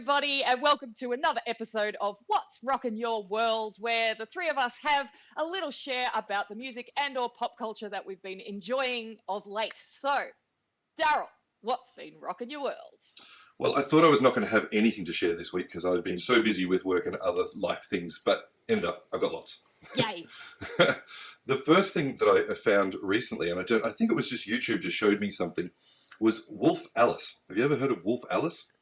everybody, and welcome to another episode of What's Rockin' Your World, where the three of us have a little share about the music and or pop culture that we've been enjoying of late. So, Daryl, what's been rockin' your world? Well, I thought I was not going to have anything to share this week because I've been so busy with work and other life things, but ended up, I've got lots. Yay. The first thing that I found recently, and I think it was just YouTube just showed me something, was Wolf Alice. Have you ever heard of Wolf Alice?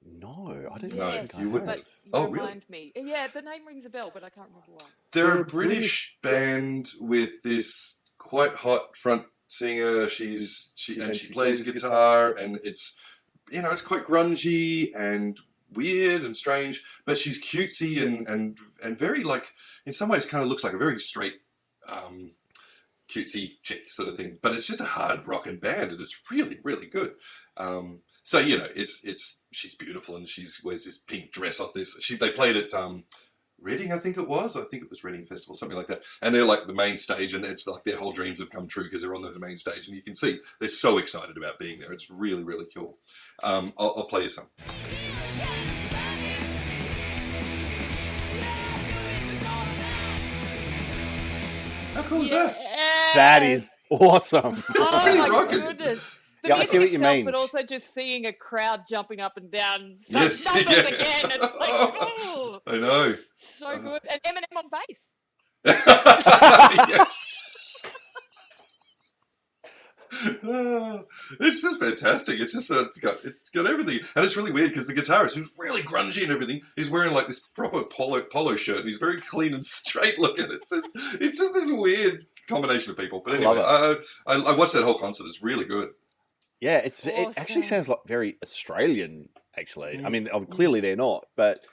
No, I didn't. No, Yes, you wouldn't. but Oh, remind me. Yeah, the name rings a bell, but I can't remember why. They're a British band with this quite hot front singer. She plays guitar, and it's quite grungy and weird and strange, but she's cutesy and very, like, in some ways kind of looks like a very straight cutesy chick sort of thing, but it's just a hard rockin' band and it's really, really good. So she's beautiful and she wears this pink dress on this. They played at Reading, I think it was Reading Festival, something like that. And they're like the main stage, and it's like their whole dreams have come true because they're on the main stage, and you can see they're so excited about being there. It's really, really cool. I'll play you some. How cool is that? That is awesome. Oh really my rocking. goodness. The Yeah, I music see what you itself, mean. but also just seeing a crowd jumping up and down Yes, numbers yeah. again. It's like, oh, I know. so good. And Eminem on bass. Yes. It's just fantastic. It's just it's got everything, and it's really weird because the guitarist, who's really grungy and everything, he's wearing like this proper polo shirt, and he's very clean and straight looking. It's just this weird combination of people. But anyway, I watched that whole concert. It's really good. Yeah, it actually sounds like very Australian. Actually, I mean, clearly they're not, but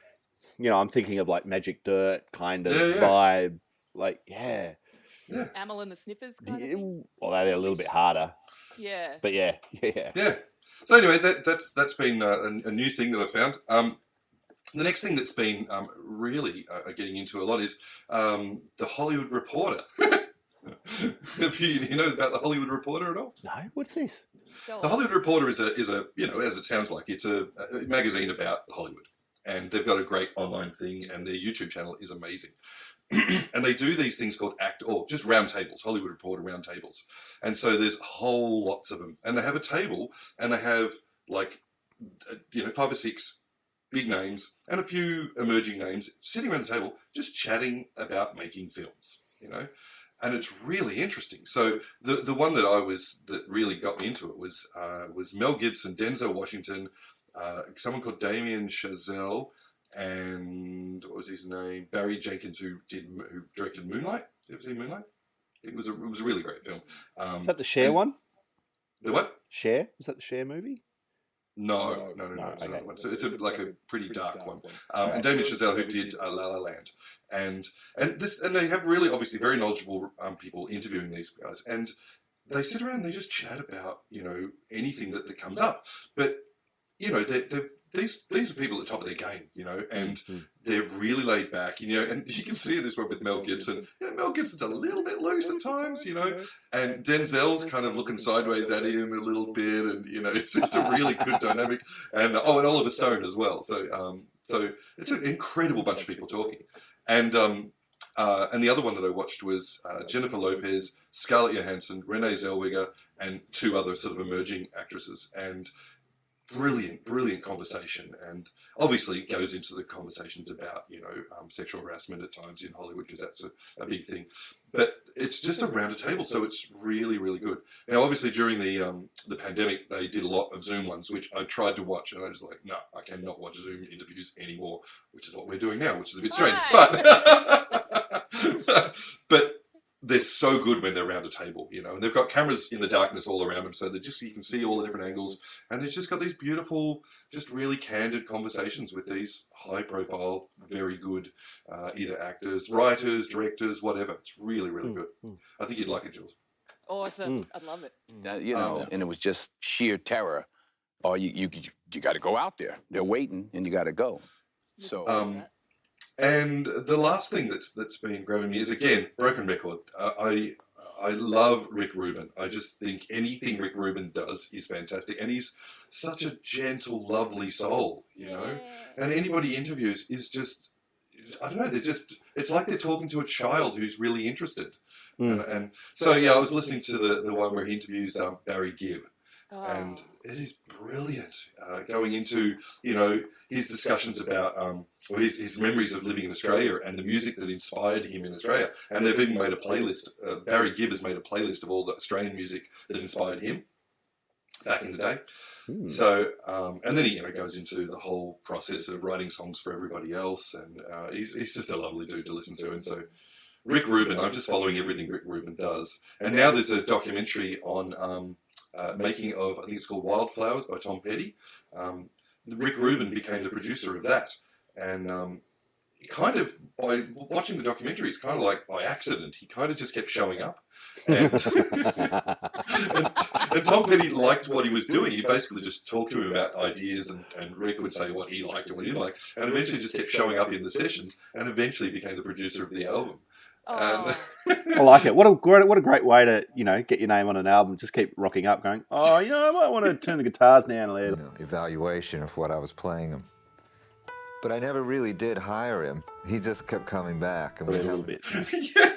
I'm thinking of like Magic Dirt kind of vibe. Like, yeah. Amel and the Sniffers kind of thing. Although they're a little bit harder. Yeah. But yeah. So anyway, that's been a new thing that I found. The next thing that's been really getting into a lot is the Hollywood Reporter. Have you know about the Hollywood Reporter at all? No, what's this? The Hollywood Reporter is a as it sounds like, it's a magazine about Hollywood, and they've got a great online thing, and their YouTube channel is amazing. And they do these things called just round tables, Hollywood Reporter round tables. And so there's whole lots of them. And they have a table, and they have like, 5 or 6 big names and a few emerging names sitting around the table just chatting about making films, And it's really interesting. So the one that really got me into it was Mel Gibson, Denzel Washington, someone called Damien Chazelle, and what was his name? Barry Jenkins, who directed Moonlight. You ever seen Moonlight? It was a really great film. Is that the Cher one? The what? Cher? Is that the Cher movie? No. It's another one. So it's a pretty dark one. And Damien Chazelle, who did La La Land, and they have really obviously very knowledgeable people interviewing these guys, and they sit around and they just chat about anything that comes up, but these are people at the top of their game, and they're really laid back, and you can see this one with Mel Gibson. Mel Gibson's a little bit loose at times, and Denzel's kind of looking sideways at him a little bit, and it's just a really good dynamic. And Oliver Stone as well. So it's an incredible bunch of people talking. And the other one that I watched was Jennifer Lopez, Scarlett Johannson, Renee Zellweger, and 2 other sort of emerging actresses, and brilliant conversation, and obviously it goes into the conversations about sexual harassment at times in Hollywood, because that's a big thing, but it's just around a table, so it's really, really good. Now obviously during the pandemic they did a lot of Zoom ones, which I tried to watch, and I was like, no, I cannot watch Zoom interviews anymore, which is what we're doing now, which is a bit strange. But they're so good when they're around a table, and they've got cameras in the darkness all around them, so you can see all the different angles, and they've just got these beautiful, just really candid conversations with these high-profile, very good, either actors, writers, directors, whatever. It's really, really good. I think you'd like it, Jules. Awesome. I'd love it. And it was just sheer terror. Or you got to go out there. They're waiting, and you got to go. So. And the last thing that's been grabbing me is, again, broken record. I I love Rick Rubin. I just think anything Rick Rubin does is fantastic. And he's such a gentle, lovely soul, you know? And anybody he interviews is just, I don't know, it's like they're talking to a child who's really interested. And so, yeah, I was listening to the one where he interviews Barry Gibb. And it is brilliant, going into, you know, his discussions about his memories of living in Australia and the music that inspired him in Australia. And they've even made a playlist. Barry Gibb has made a playlist of all the Australian music that inspired him back in the day. So, and then he, you know, goes into the whole process of writing songs for everybody else. And he's just a lovely dude to listen to. And so Rick Rubin, I'm just following everything Rick Rubin does. And now there's a documentary on making of, I think it's called Wildflowers by Tom Petty. Rick Rubin became the producer of that. And he kind of, by watching the documentary, it's kind of like by accident, he kind of just kept showing up. And, and Tom Petty liked what he was doing. He basically just talked to him about ideas, and Rick would say what he liked and what he didn't like. And eventually just kept showing up in the sessions, and eventually became the producer of the album. Oh. I like it. What a great way to, you know, get your name on an album. Just keep rocking up, going, oh, you know, I might want to turn the guitars down a little. You know, evaluation of what I was playing him. But I never really did hire him. He just kept coming back. And a little bit. Yeah.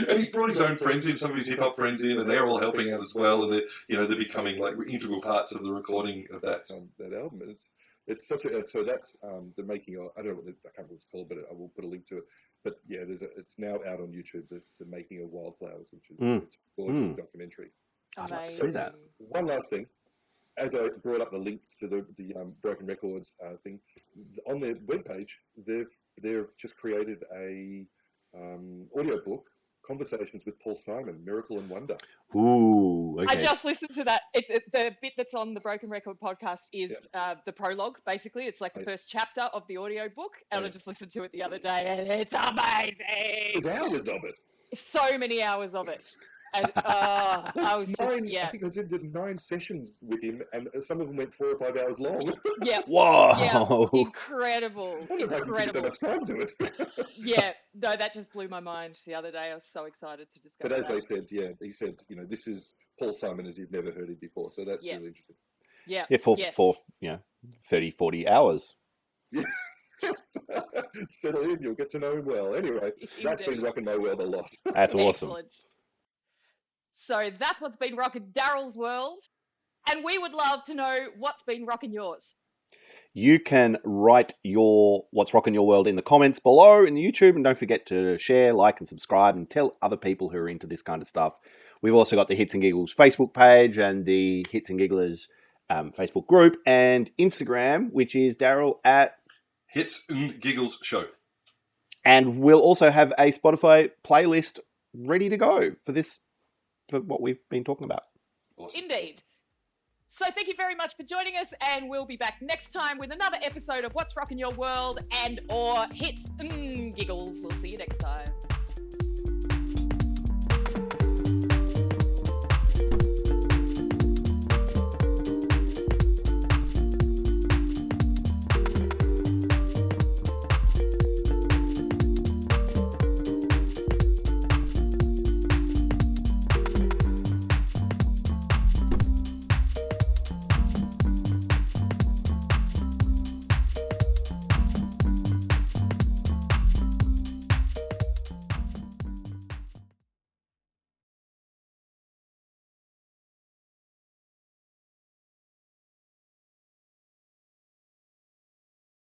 And he's brought his own friends in, some of his hip hop friends in, and they're all helping out as well. And they're becoming like integral parts of the recording of that album. It's such a, so that's the making of, I don't know I can't remember what it's called, but I will put a link to it. But yeah, it's now out on YouTube, the making of Wildflowers, which is a gorgeous documentary. I'd like to see that. One last thing. As I brought up the link to the Broken Records thing, on their webpage, they've just created a audio book, Conversations with Paul Simon, Miracle and Wonder. Ooh, okay. I just listened to that. The bit that's on the Broken Record podcast is the prologue, basically. It's like the first chapter of the audio book, and I just listened to it the other day, and it's amazing. There's hours of it. So many hours of it. And I was just, I think I did 9 sessions with him, and some of them went 4 or 5 hours long. Yeah. Whoa. Yeah. Incredible. Incredible. Time to it. Yeah. No, that just blew my mind the other day. I was so excited to discover But as that. they said, he said, you know, this is Paul Simon as you've never heard him before. So that's really interesting. Yeah. Yeah, for you know, 30, 40 hours. Yeah. Settle in, you'll get to know him well. Anyway, that's been rocking my world a lot. That's awesome. Excellent. So that's what's been rocking Daryl's world. And we would love to know what's been rocking yours. You can write your what's rocking your world in the comments below in the YouTube, and don't forget to share, like, and subscribe, and tell other people who are into this kind of stuff. We've also got the Hits and Giggles Facebook page and the Hits and Gigglers Facebook group and Instagram, which is Daryl at Hits and Giggles Show. And we'll also have a Spotify playlist ready to go for what we've been talking about. Awesome. Indeed. So thank you very much for joining us, and we'll be back next time with another episode of What's Rockin' Your World and or Hits and Giggles. We'll see you next time.